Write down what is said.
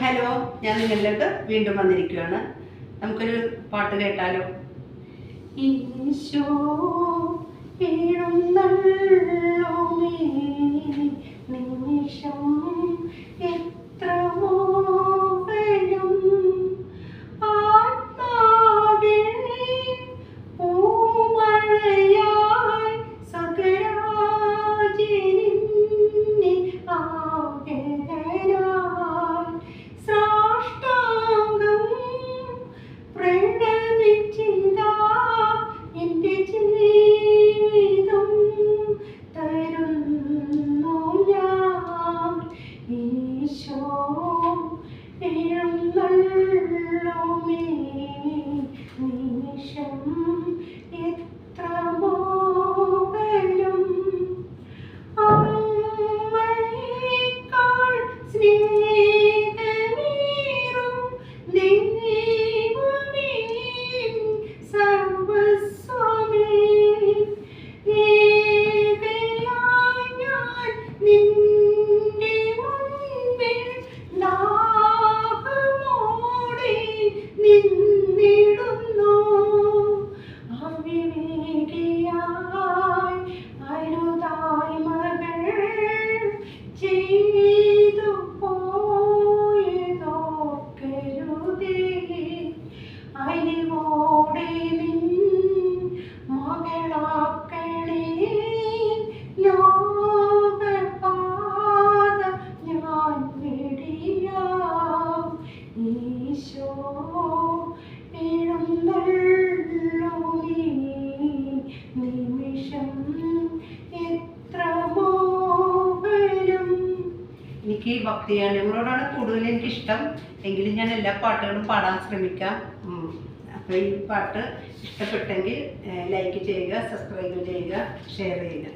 Hello, ഞാൻ നിങ്ങളിലേക്ക് വീണ്ടും വന്നിരിക്കുകയാണ്. നമുക്കൊരു പാട്ട് കേട്ടാലോ? ഈശോ എഴുന്നള്ളുമേ നിമിഷം എത്ര മോഹനം ആത്മാവിൽ പൂമഴയായി സകരാജിനിന്നെ ആകരായി സാഷ്ടാംഗം പ്രണമിച്ചിതാ എൻ്റെ ജീവിതം തരുന്നു ഞാൻ. ഈശോ എഴുന്നള്ളുമേ നിമിഷം എത്ര മോഹനം അമ്മയേക്കാൾ സ്നേഹമേറും ദൈവമേ സർവസ്വമേ ഏകയായി ഞാൻ നിന്റെ മുൻപിൽ ദാഹമോടെ നിന്നിടുന്നു. അവിവേകിയായി അരുതായി മകൾ ചെയ്തു പോയതോർക്കരുതേ. അലിവോടെ നിൻ മകളാക്കണേ ലോകപാത ഞാൻ വെടിയാം. ഈശോ എഴുന്നള്ളുമേ നിമിഷം എത്ര മോഹനം. എനിക്ക് ഭക്തിഗാനങ്ങളോടാണ് കൂടുതൽ എനിക്കിഷ്ടം. എങ്കിലും ഞാൻ എല്ലാ പാട്ടുകളും പാടാൻ ശ്രമിക്കാം. അപ്പോൾ ഈ പാട്ട് ഇഷ്ടപ്പെട്ടെങ്കിൽ ലൈക്ക് ചെയ്യുക, സബ്സ്ക്രൈബ് ചെയ്യുക, ഷെയർ ചെയ്യുക.